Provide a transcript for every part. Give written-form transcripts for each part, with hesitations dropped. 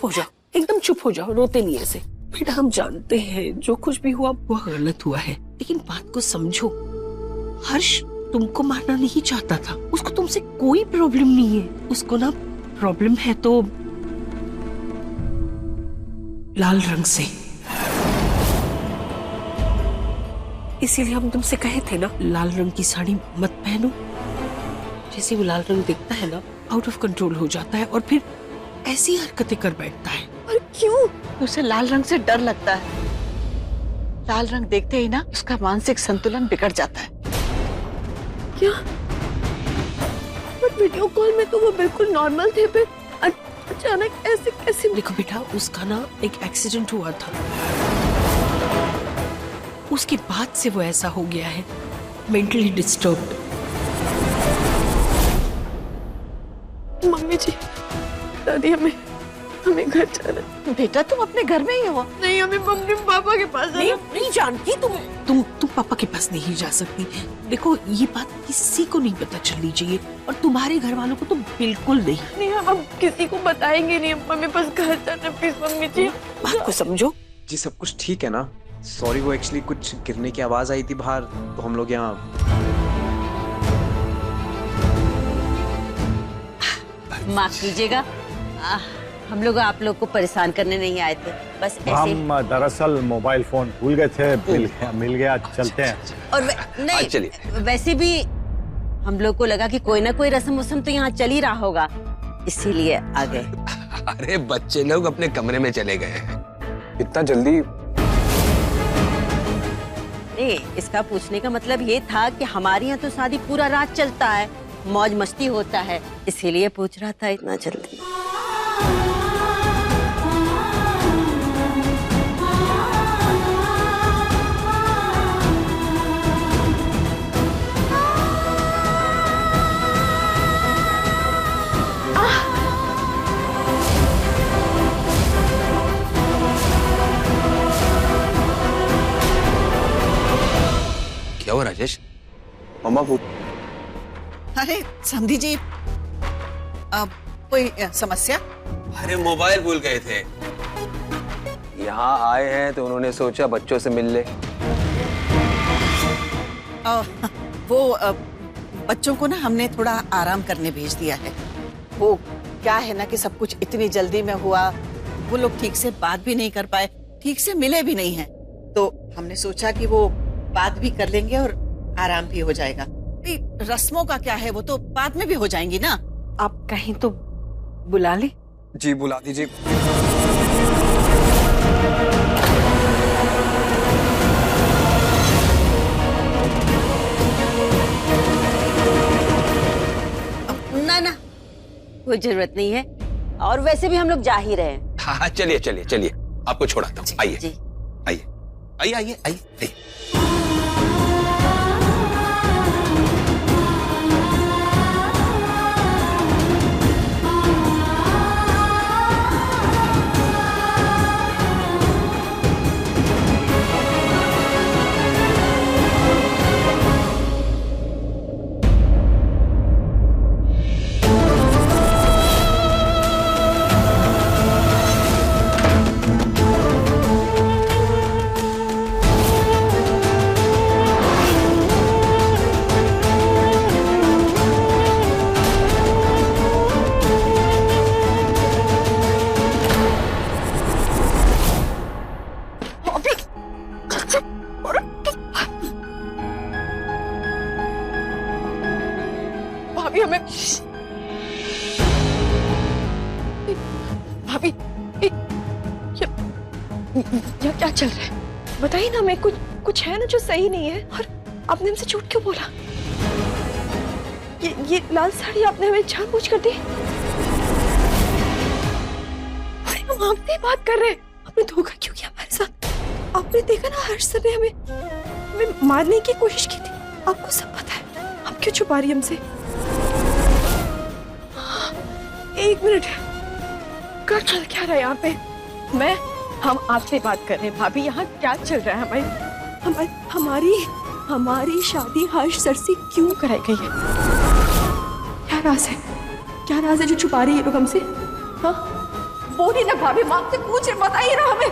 चुप हो जाओ, एकदम चुप हो जाओ, रोते नहीं ऐसे। बेटा हम जानते हैं जो कुछ भी हुआ वो गलत हुआ है, लेकिन बात को समझो। हर्ष तुमको मारना नहीं चाहता था, उसको तुमसे कोई प्रॉब्लम नहीं है। उसको ना प्रॉब्लम है तो लाल रंग से, इसीलिए हम तुमसे कहे थे ना लाल रंग की साड़ी मत पहनो। जैसे वो लाल रंग देखता है ना, आउट ऑफ कंट्रोल हो जाता है और फिर ऐसी हरकतें कर बैठता है। और क्यों? उसे लाल रंग से डर लगता है। लाल रंग देखते ही ना उसका मानसिक संतुलन बिगड़ जाता है। क्या? पर वीडियो कॉल में तो वो बिल्कुल नॉर्मल थे, फिर अचानक ऐसे कैसे? देखो बेटा, उसका ना एक एक्सीडेंट हुआ था, उसके बाद से वो ऐसा हो गया है, मेंटली डिस्टर्ब्ड। मम्मी जी, दादी हमें घर जाना है। बेटा तुम अपने घर में ही हो। नहीं, हमें मम्मी पापा के पास जाना। नहीं जानती तुम पापा के पास नहीं जा सकती। देखो ये बात किसी को नहीं पता चलनी चाहिए, और तुम्हारे घर वालों को तो बिल्कुल नहीं। नहीं, हम किसी को बताएंगे नहीं, हमें बस घर जाना। प्लीज मम्मी जी, बात को समझो। जी सब कुछ ठीक है ना? सॉरी, वो एक्चुअली कुछ गिरने की आवाज आई थी बाहर, तो हम लोग यहाँ। माफ कीजिएगा, हम लोग आप लोग को परेशान करने नहीं आए थे, बस ऐसे। हम दरअसल मोबाइल फोन भूल गए थे, मिल गया, चलते हैं। और नहीं, वैसे भी हम लोग को लगा कि कोई ना कोई रस्म वस्म तो यहाँ चल ही रहा होगा, इसीलिए आ गए। अरे बच्चे लोग अपने कमरे में चले गए हैं। इतना जल्दी? नहीं, इसका पूछने का मतलब ये था कि हमारे यहाँ तो शादी पूरा रात चलता है, मौज मस्ती होता है, इसीलिए पूछ रहा था इतना जल्दी। क्या हुआ राजेश? मम्मा वो अरे समधी जी, कोई समस्या? अरे मोबाइल भूल गए थे। यहाँ आए हैं तो उन्होंने सोचा बच्चों से मिल ले। वो बच्चों को ना हमने थोड़ा आराम करने भेज दिया है। वो क्या है ना कि सब कुछ इतनी जल्दी में हुआ, वो लोग ठीक से बात भी नहीं कर पाए, ठीक से मिले भी नहीं हैं, तो हमने सोचा कि वो बात भी कर लेंगे और आराम भी हो जाएगा। रस्मों का क्या है, वो तो बाद में भी हो जाएंगी ना। आप कहीं तो बुला ले। जी बुला दीजिए। ना कोई जरूरत नहीं है, और वैसे भी हम लोग जा ही रहे हैं। हाँ चलिए चलिए चलिए, आपको छोड़ाता हूँ। आइए जी आइए आइए आइए आइए। भाभी ये क्या चल रहा है? बताइए ना, मैं कुछ है ना जो सही नहीं है, और आपने हमसे झूठ क्यों बोला? ये लाल साड़ी आपने हमें जानबूझ कर दी। अरे हम आपसे बात कर रहे हैं, आपने धोखा क्यों किया हमारे साथ? आपने देखा ना हर्ष सर ने हमें मारने की कोशिश की थी, आपको सब पता है, आप क्यों छुपा रही हमसे? एक मिनट, क्या चल क्या रहा है यहाँ पे? हम आपसे बात कर रहे हैं भाभी, यहाँ क्या चल रहा है? हमारी शादी हर्ष सर से क्यों कराई गई है? क्या राज है? क्या राज है जो छुपा रही है लोग हमसे? हाँ, बोली ना भाभी, माँ से पूछ रहे, बताइए ना हमें।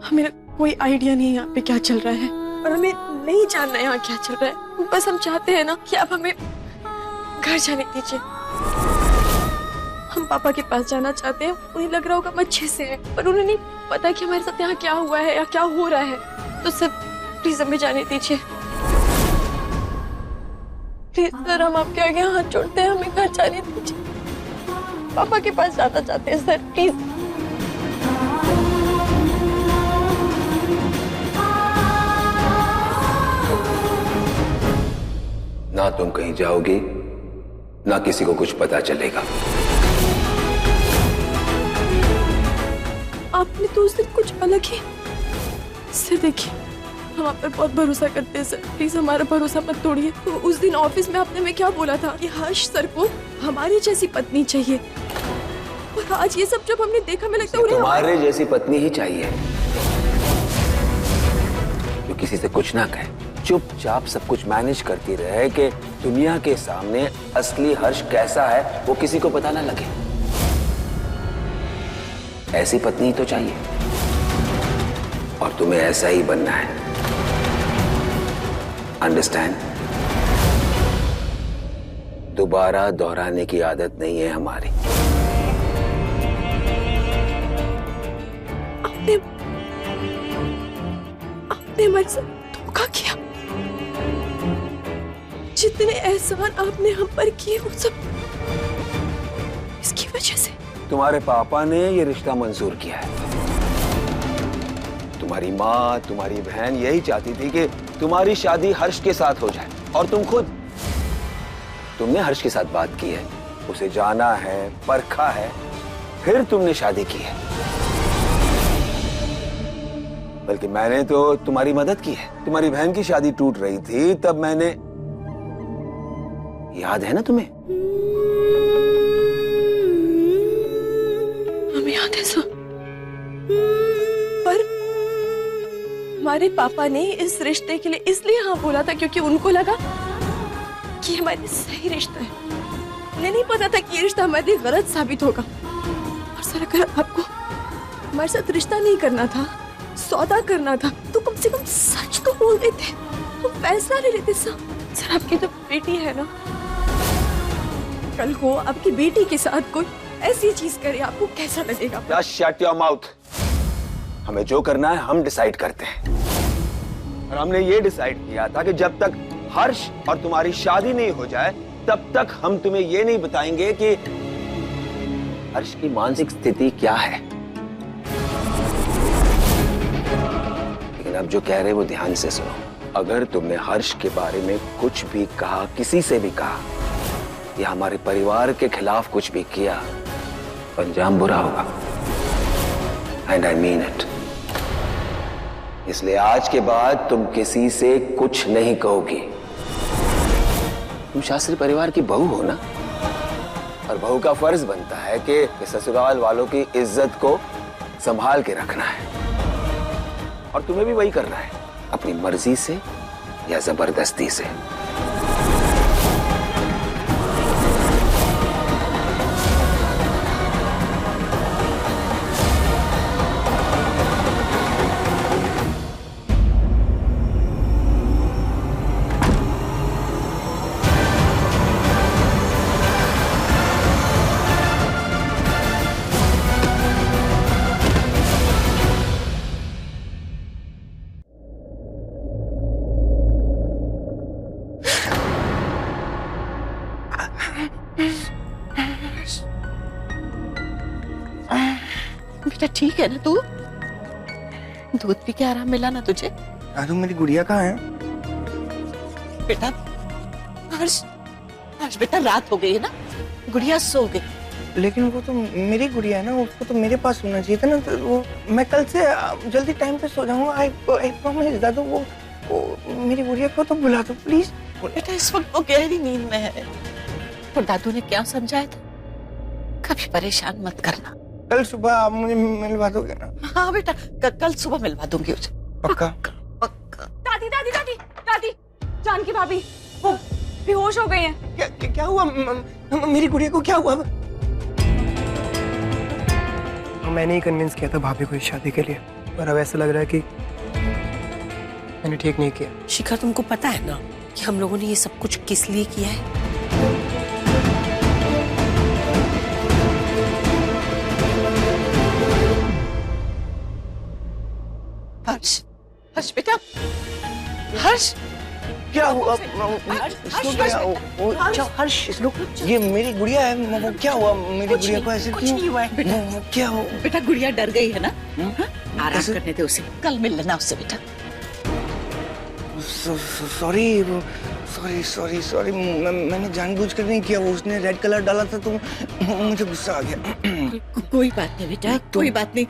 हमें कोई आइडिया नहीं है यहाँ पे क्या चल रहा है, और हमें नहीं जानना यहाँ क्या चल रहा है। बस हम चाहते हैं ना कि आप हमें घर जाने दीजिए। हम पापा के पास जाना चाहते हैं। उन्हें लग रहा होगा हम अच्छे से हैं, पर उन्हें नहीं पता कि हमारे साथ यहाँ क्या हुआ है या क्या हो रहा है। तो सर प्लीज हमें जाने दीजिए, प्लीज सर, हम आपके आगे हाथ जोड़ते हैं, हमें घर जाने दीजिए। पापा के पास जाना चाहते हैं सर, प्लीज। ना तुम कहीं जाओगी, ना किसी को कुछ पता चलेगा। आपने तो उस दिन कुछ अलग ही। सर देखिए, हम आप पर बहुत भरोसा करते हैं सर, प्लीज हमारा भरोसा मत तोड़िए। तो उस दिन ऑफिस में आपने मैं क्या बोला था कि हर्ष सर को हमारी जैसी पत्नी चाहिए, और आज ये सब जब हमने देखा, मैं लगता है तुम्हारे जैसी पत्नी ही चाहिए, जो किसी से कुछ ना कहे, चुपचाप सब कुछ मैनेज करती रहे कि दुनिया के सामने असली हर्ष कैसा है वो किसी को पता ना लगे। ऐसी पत्नी तो चाहिए, और तुम्हें ऐसा ही बनना है। अंडरस्टैंड? दोबारा दोहराने की आदत नहीं है हमारी। आपने हमारे साथ धोखा किया। जितने एहसान आपने हम पर किए वो सब इसकी वजह से। तुम्हारे पापा ने ये रिश्ता मंजूर किया है। तुम्हारी माँ, तुम्हारी बहन यही चाहती थी कि तुम्हारी शादी हर्ष के साथ हो जाए, और तुमने हर्ष के साथ बात की है, उसे जाना है, परखा है, फिर तुमने शादी की है। बल्कि मैंने तो तुम्हारी मदद की है। तुम्हारी बहन की शादी टूट रही थी, तब मैंने, याद है ना तुम्हें? हमें याद है सर, पर हमारे पापा ने इस रिश्ते के लिए इसलिए हाँ बोला था क्योंकि उनको लगा कि हमारे सही रिश्ता है। उन्हें नहीं पता था कि ये रिश्ता हमारे लिए गलत साबित होगा। और सर, अगर आपको हमारे साथ रिश्ता नहीं करना था, सौदा करना था, तो कम से कम सच तो बोल देते, तो फैसला ले लेते सर। सर, आपकी तो बेटी है ना, कल को आपकी बेटी के साथ कोई ऐसी चीज करे, आपको कैसा लगेगा? Just shut your mouth। हमें जो करना है हम डिसाइड करते हैं, और हमने ये डिसाइड किया था कि जब तक हर्ष और तुम्हारी शादी नहीं हो जाए, तब तक हम तुम्हें ये नहीं बताएंगे कि हर्ष की मानसिक स्थिति क्या है। लेकिन अब जो कह रहे वो ध्यान से सुनो। अगर तुमने हर्ष के बारे में कुछ भी कहा, किसी से भी कहा, या हमारे परिवार के खिलाफ कुछ भी किया, अंजाम बुरा होगा। And I mean it. इसलिए आज के बाद तुम किसी से कुछ नहीं कहोगी। तुम शास्त्री परिवार की बहू हो ना, और बहू का फर्ज बनता है कि ससुराल वालों की इज्जत को संभाल के रखना है, और तुम्हें भी वही करना है, अपनी मर्जी से या जबरदस्ती से। बेटा ठीक है ना तू? दूध पी के आराम मिला ना तुझे? आदू, मेरी गुड़िया कहाँ है? बेटा हर्ष, बेटा रात हो गई है ना, गुड़िया सो गई। लेकिन वो तो मेरी गुड़िया है ना, उसको तो मेरे पास होना चाहिए था ना। तो वो मैं कल से जल्दी टाइम पे सो जाऊंगा। आई प्रॉमिस दादू। वो मेरी गुड़िया को तो बुला दो प्लीज। बेटा इस वक्त वो गहरी नींद में है। तो दादू ने क्या समझाया था, कभी परेशान मत करना। कल सुबह आप मुझे मिलवा दोगे ना? हाँ बेटा, कल सुबह मिलवा दूंगी उसे। पक्का? पक्का। दादी दादी दादी दादी, जानकी भाभी वो बेहोश हो गई हैं। क्या हुआ? मेरी गुड़िया को क्या हुआ? मैंने ही कन्विंस किया था भाभी को इस शादी के लिए, पर अब ऐसा लग रहा है कि मैंने ठीक नहीं किया। शिखर, तुमको पता है ना कि हम लोगों ने ये सब कुछ किस लिए किया है? हर्ष, हर्ष बेटा, हर्ष क्या हुआ? हर्ष, ये मेरी गुड़िया है, वो क्या हुआ? मेरी गुड़िया को ऐसे कुछ नहीं हुआ है बेटा। क्या हो? बेटा गुड़िया डर गई है ना, आराम करने दे उसे, कल मिल लेना उससे बेटा। सॉरी सॉरी सॉरी सॉरी, मैंने जानबूझकर नहीं किया, वो उसने रेड कलर डाला था तो मुझे गुस्सा आ गया। कोई बात नहीं बेटा, कोई बात नहीं,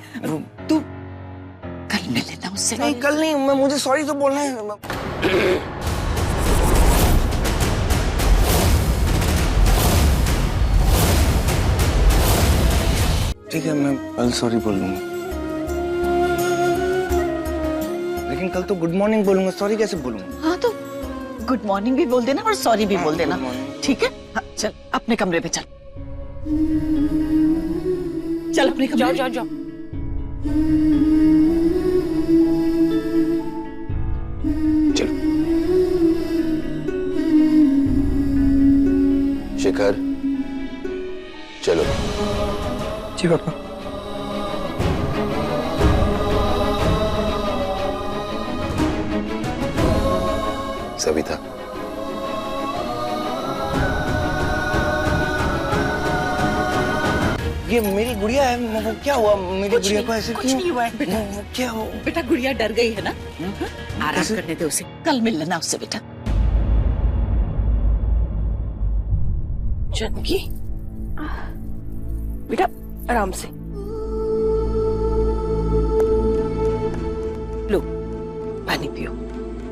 तू कल मिल लेना उससे। नहीं कल नहीं, मुझे सॉरी तो बोलना है। ठीक है, मैं कल सॉरी बोलूंगा, लेकिन कल तो गुड मॉर्निंग बोलूंगा, सॉरी कैसे बोलूंगा? हाँ तो गुड मॉर्निंग भी बोल देना और सॉरी भी बोल देना, ठीक है? हाँ, चल अपने कमरे पे चल, चल अपने कमरे। जाओ जाओ जाओ। चलो शिखर, चलो। जी पापा। सविता, ये मेरी गुड़िया है, वो क्या हुआ? मेरी गुड़िया को ऐसे कुछ क्यों? नहीं हुआ है बेटा। क्या हो? बेटा गुड़िया डर गई है ना, आराम करने दे उसे, कल मिल लेना उससे बेटा। जानकी बेटा, आराम से लो, पानी पियो।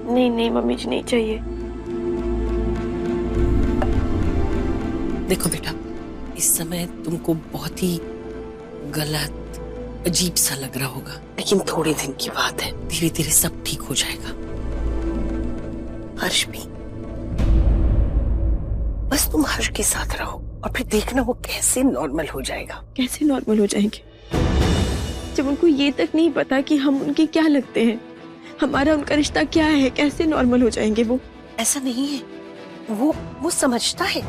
नहीं नहीं मम्मी जी, नहीं चाहिए। देखो बेटा, इस समय तुमको बहुत ही गलत, अजीब सा लग रहा होगा, लेकिन थोड़े दिन की बात है, धीरे धीरे सब ठीक हो जाएगा। हर्ष भी, बस तुम हर्ष के साथ रहो और फिर देखना वो कैसे नॉर्मल हो जाएगा। कैसे नॉर्मल हो जाएंगे जब उनको ये तक नहीं पता कि हम उनके क्या लगते हैं, हमारा उनका रिश्ता क्या है? कैसे नॉर्मल हो जाएंगे वो? ऐसा नहीं है, वो समझता है।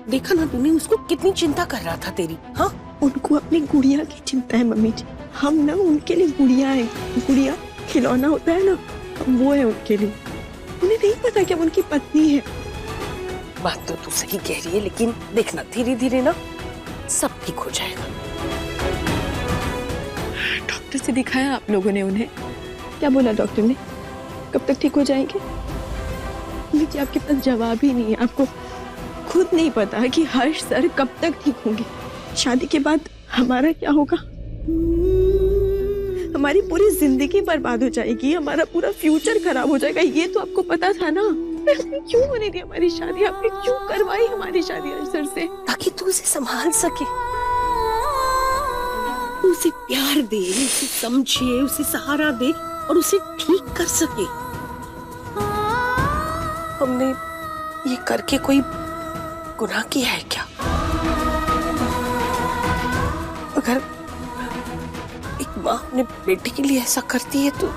देखा ना तूने, उसको कितनी चिंता कर रहा था तेरी। हाँ, उनको अपनी गुड़िया की चिंता है मम्मी जी, हम ना उनके लिए गुड़िया है। गुड़िया खिलौना होता है ना, हम वो है उनके लिए। उन्हें नहीं पता कि हम उनकी पत्नी है। बात तो तू सही कह रही है, लेकिन देखना धीरे धीरे ना सब ठीक हो जाएगा। डॉक्टर से दिखाया आप लोगों ने उन्हें? क्या बोला डॉक्टर ने? कब तक ठीक हो जाएंगे? लेकिन आपके पास जवाब ही नहीं है। आपको खुद नहीं पता कि हर्ष सर कब तक ठीक होंगे। शादी के बाद हमारा क्या होगा? हमारी पूरी जिंदगी बर्बाद हो जाएगी, हमारा पूरा फ्यूचर खराब हो जाएगा। ये तो आपको पता था ना। आपने क्यों होने दी हमारी शादी? आपने क्यों करवाई हमारी शादी हर्ष सर से? ताकि तू उसे संभाल सके, उसे प्यार दे, उसे समझे, उसे सहारा दे और उसे ठीक कर सके। हमने ये करके कोई गुनाह किया है क्या? अगर एक माँ अपने बेटे के लिए ऐसा करती है तो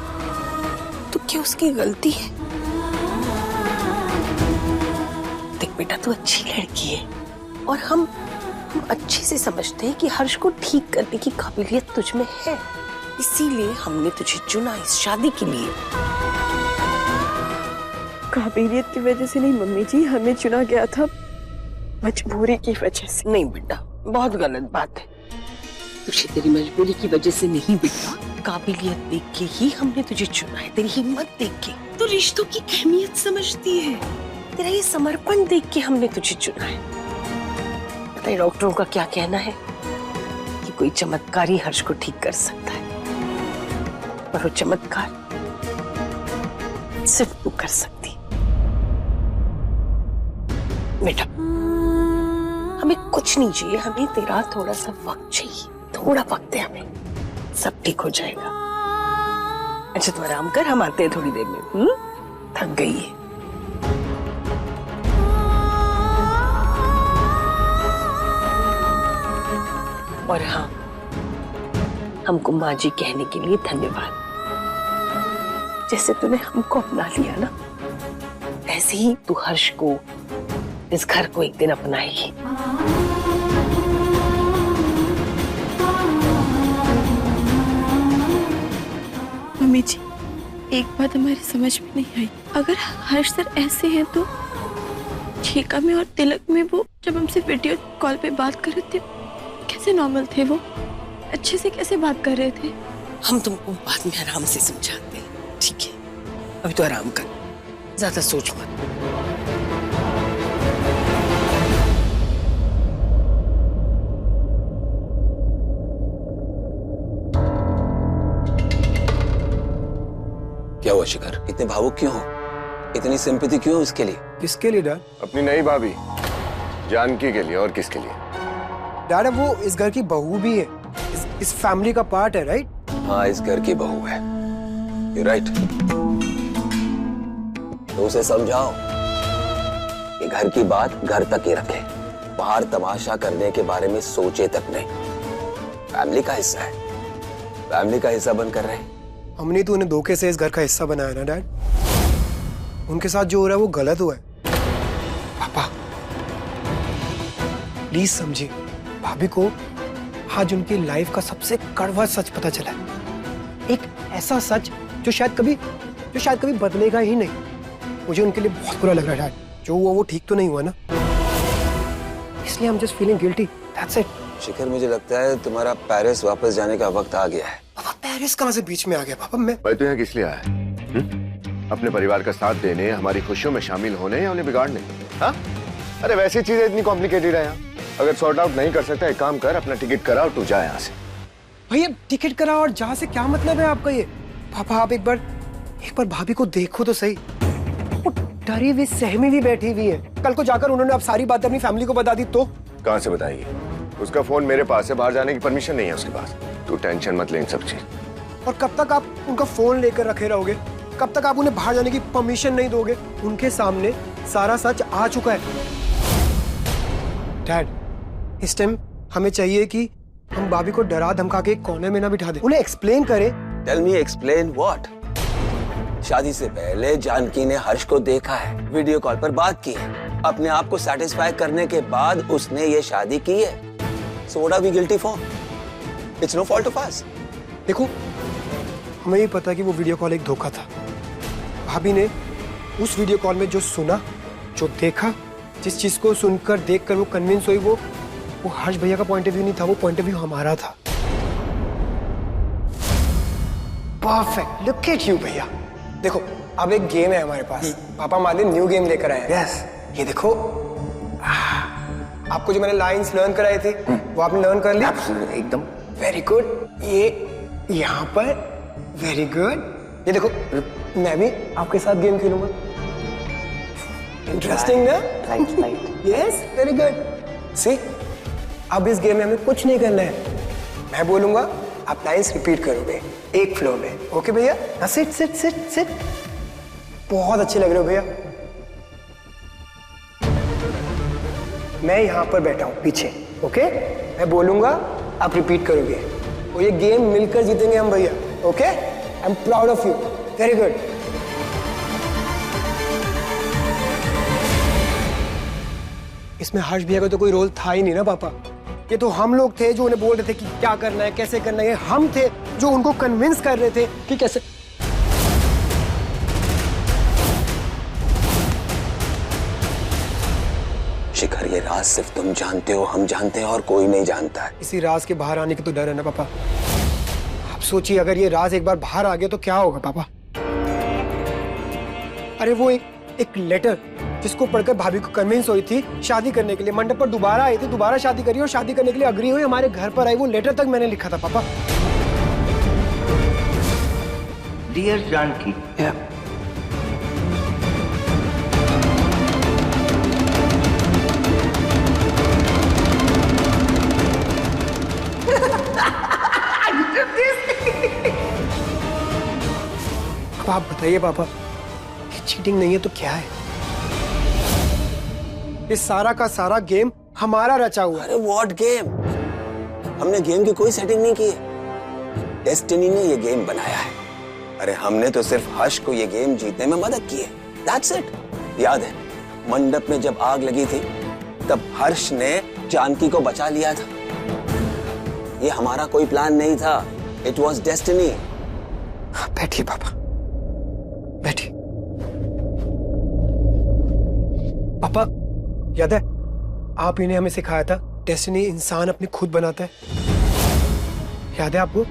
क्या उसकी गलती है? देख बेटा, तू अच्छी लड़की है और हम अच्छे से समझते हैं कि हर्ष को ठीक करने की काबिलियत तुझ में है, इसीलिए हमने तुझे चुना इस शादी के लिए। काबिलियत की वजह से नहीं मम्मी जी, हमें चुना गया था मजबूरी की वजह से। नहीं बेटा, बहुत गलत बात है। तुझे तेरी मजबूरी की वजह से नहीं बेटा, काबिलियत देख के ही हमने तुझे चुना है, तेरी हिम्मत देख के। तू रिश्तों की अहमियत समझती है, तेरा ये समर्पण देख के हमने तुझे चुना है। पता है डॉक्टरों का क्या कहना है कि कोई चमत्कार ही हर्ष को ठीक कर सकता है, पर वो चमत्कार सिर्फ तू कर सकती। बेटा, हमें कुछ नहीं चाहिए, हमें तेरा थोड़ा सा वक्त चाहिए, थोड़ा वक्त है हमें, सब ठीक हो जाएगा। अच्छा तू आराम कर, हम आते हैं थोड़ी देर में। थक गई है। और हाँ, हमको माँ जी कहने के लिए धन्यवाद। जैसे तूने हमको अपना लिया ना, ऐसे ही तू हर्ष को, इस घर को एक दिन अपनाएगी। मम्मी जी, एक बात हमारी समझ में नहीं आई, अगर हर्ष सर ऐसे हैं तो ठीका में और तिलक में वो जब हमसे वीडियो कॉल पे बात कर रहे थे कैसे नॉर्मल थे, वो अच्छे से कैसे बात कर रहे थे? हम तुमको बाद में आराम से समझाते हैं, ठीक है? अभी तो आराम कर, ज्यादा सोच मत। क्या हुआ शिखर, इतने भावुक क्यों हो? इतनी सिंपैथी क्यों इसके लिए? किसके लिए डैड? अपनी नई भाभी जानकी के लिए, और किसके लिए? डैड वो इस घर की बहू भी है, इस फैमिली का पार्ट है, राइट? हाँ, इस घर की बहू है, यू राइट। तो उसे समझाओ कि घर की बात घर तक ही रखे, बाहर तमाशा करने के बारे में सोचे तक नहीं। फैमिली का हिस्सा है, फैमिली का हिस्सा बनकर रहे। हमने तो उन्हें धोखे से इस घर का हिस्सा बनाया ना डैड। उनके साथ जो हो रहा है वो गलत हुआ है। पापा प्लीज समझिए, भाभी को आज उनकी लाइफ का सबसे कड़वा सच पता चला है। एक ऐसा सच जो शायद कभी बदलेगा ही नहीं। मुझे उनके लिए बहुत बुरा लग रहा है डैड। जो हुआ वो ठीक तो नहीं हुआ ना, इसलिए I'm just feeling guilty. That's it. शिखर, मुझे लगता है तुम्हारा पेरिस वापस जाने का वक्त आ गया है। पापा पेरिस कहाँ से बीच में आ गया? पापा मैं भाई तू यहाँ किस लिए आया है? अपने परिवार का साथ देने, हमारी खुशियों में शामिल होने, या उन्हें बिगाड़ने? हाँ? अरे वैसी चीजें इतनी कॉम्प्लिकेटेड है यहाँ। अगर सॉर्ट आउट नहीं कर सकता, एक काम कर, अपना टिकट करा और तू जा यहाँ से। भैया टिकट करा और जहाँ से क्या मतलब है आपका ये? पापा आप एक बार भाभी को देखो तो सही। वो डरी हुई सहमी भी बैठी हुई है। कल को जाकर उन्होंने अब सारी बातें अपनी फैमिली को बता दी तो? कहाँ से बताएगी? उसका फोन मेरे पास है, बाहर जाने की परमिशन नहीं है उसके पास। तू टेंशन मत ले इन सब चीज। और कब तक आप उनका फोन लेकर रखे रहोगे? कब तक आप उन्हें बाहर जाने की परमिशन नहीं दोगे? उनके सामने सारा सच आ चुका है। डैड, इस टाइम हमें चाहिए कि हम भाभी को डरा धमका के एक कोने में ना बिठा दें, उन्हें एक्सप्लेन करें। Tell me explain what? शादी से पहले जानकी ने हर्ष को देखा है, वीडियो कॉल पर बात की है, अपने आप को सेटिस्फाई करने के बाद उसने ये शादी की है। So what are we guilty for? It's no fault of us. देखो, हमें ये पता है कि वो वीडियो कॉल एक धोखा था। भाभी ने उस वीडियो कॉल में जो सुना, जो देखा, जिस चीज को सुनकर देखकर वो कन्विंस हुई, वो हर्ष भैया का पॉइंट ऑफ व्यू नहीं था, वो पॉइंट ऑफ व्यू हमारा था। परफेक्ट, लुक एट यू भैया। देखो अब एक गेम है हमारे पास, पापा हमारे लिए न्यू गेम लेकर आए हैं। यस, ये देखो, आपको जो मैंने लाइंस लर्न कराए थे वो आपने लर्न कर लिया एकदम। Very good. ये यहाँ पर वेरी गुड। ये देखो, मैं भी आपके साथ गेम खेलूंगा। इंटरेस्टिंग ना? Right. Yes, very good. See, अब इस गेम में हमें कुछ नहीं करना है। मैं बोलूंगा, आप लाइंस रिपीट करोगे एक फ्लो में। ओके भैया? हाँ, सिट सिट सिट सिट। बहुत अच्छे लग रहे हो भैया। मैं यहाँ पर बैठा हूँ पीछे, ओके? मैं बोलूंगा, आप रिपीट करोगे, और ये गेम मिलकर जीतेंगे हम भैया। Okay? I am proud of you. Very good. इसमें हर्ष भैया का तो कोई रोल था ही नहीं ना पापा। ये तो हम लोग थे जो उन्हें बोल रहे थे कि क्या करना है, कैसे करना है। हम थे जो उनको कन्विंस कर रहे थे कि कैसे। शिखर, ये राज सिर्फ तुम जानते हो, हम जानते हैं, और कोई नहीं जानता है। इसी राज के बाहर आने की तो डर है ना पापा। आप सोचिए, अगर ये राज एक बार बाहर आ गया तो क्या होगा पापा? अरे वो एक लेटर जिसको पढ़कर भाभी को कन्विंस हुई थी शादी करने के लिए, मंडप पर दोबारा आई थी, दोबारा शादी करी और शादी करने के लिए अग्री हुई, हमारे घर पर आई। वो लेटर तक मैंने लिखा था पापा। डियर जानकी, अब आप बताइए पापा, ये चीटिंग नहीं है तो क्या है? ये सारा का सारा गेम हमारा रचा हुआ है। अरे व्हाट गेम? हमने गेम की कोई सेटिंग नहीं की है। डेस्टिनी ने ये गेम बनाया है। अरे हमने तो सिर्फ हर्ष को ये गेम जीतने में मदद की है। That's it. याद है मंडप में जब आग लगी थी तब हर्ष ने जानकी को बचा लिया था। ये हमारा कोई प्लान नहीं था। It was destiny. बैठिए पापा, बैठिए। पापा याद है आप ही ने हमें सिखाया था डेस्टिनी इंसान अपनी खुद बनाता है, याद है आपको?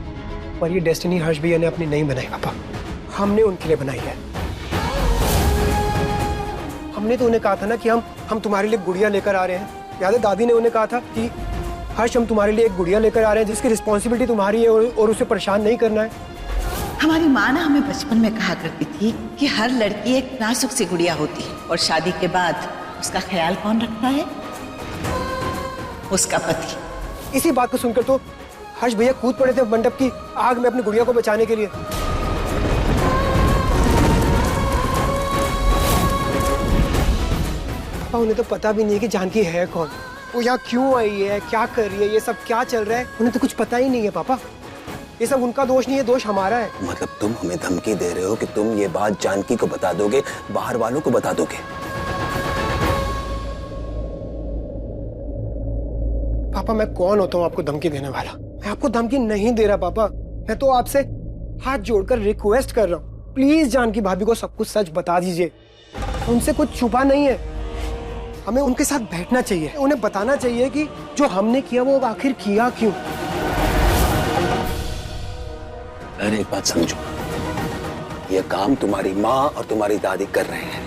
और ये डेस्टिनी हर्ष भैया ने अपनी नहीं बनाई पापा, हमने उनके लिए बनाई है। हमने तो उन्हें कहा था ना कि हम तुम्हारे लिए गुड़िया लेकर आ रहे हैं। याद है दादी ने उन्हें कहा था कि हर्ष हम तुम्हारे लिए एक गुड़िया लेकर आ रहे हैं जिसकी रिस्पॉन्सिबिलिटी तुम्हारी है और उसे परेशान नहीं करना है। हमारी माँ ना हमें बचपन में कहा करती थी कि हर लड़की एक नाजुक सी गुड़िया होती है और शादी के बाद उसका ख्याल कौन रखता है? उसका पति। इसी बात को सुनकर तो हर्ष भैया कूद पड़े थे मंडप की आग में अपनी गुड़िया को बचाने के लिए। पापा उन्हें तो पता भी नहीं कि जानकी है कौन, वो यहाँ क्यों आई है, क्या कर रही है, ये सब क्या चल रहा है, उन्हें तो कुछ पता ही नहीं है पापा। ये सब उनका दोष नहीं है, दोष हमारा है। मतलब तुम हमें धमकी दे रहे हो कि तुम ये बात जानकी को बता दोगे, बाहर वालों को बता दोगे? पापा मैं कौन होता हूँ आपको धमकी देने वाला? मैं आपको धमकी नहीं दे रहा पापा, मैं तो आपसे हाथ जोड़कर रिक्वेस्ट कर रहा हूँ, प्लीज जानकी भाभी को सब कुछ सच बता दीजिए। उनसे कुछ छुपा नहीं है, हमें उनके साथ बैठना चाहिए, उन्हें बताना चाहिए कि जो हमने किया वो आखिर किया क्यों। अरे एक बात समझो, ये काम तुम्हारी माँ और तुम्हारी दादी कर रहे हैं।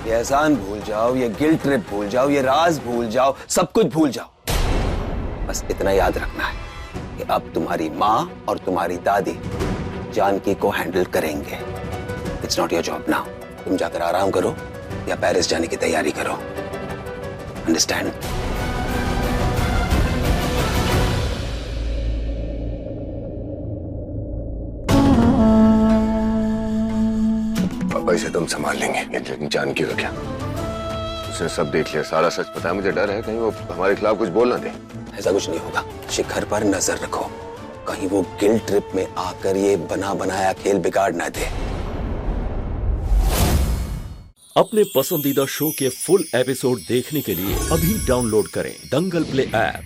ये एहसान भूल जाओ, ये गिल्ट ट्रिप भूल जाओ, ये राज भूल जाओ, सब कुछ भूल जाओ। बस इतना याद रखना है कि अब तुम्हारी माँ और तुम्हारी दादी जानकी को हैंडल करेंगे। It's not your job now. तुम जाकर आराम करो या पेरिस जाने की तैयारी करो। अंडरस्टैंड? पापा इसे तुम संभाल लेंगे, लेकिन जानकी का क्या? उसने सब देख लिया, सारा सच पता है। मुझे डर है कहीं वो हमारे खिलाफ कुछ बोल ना दे। ऐसा कुछ नहीं होगा। शिखर पर नजर रखो, कहीं वो गिल्ट ट्रिप में आकर ये बना बनाया खेल बिगाड़ ना दे। अपने पसंदीदा शो के फुल एपिसोड देखने के लिए अभी डाउनलोड करें दंगल प्ले ऐप।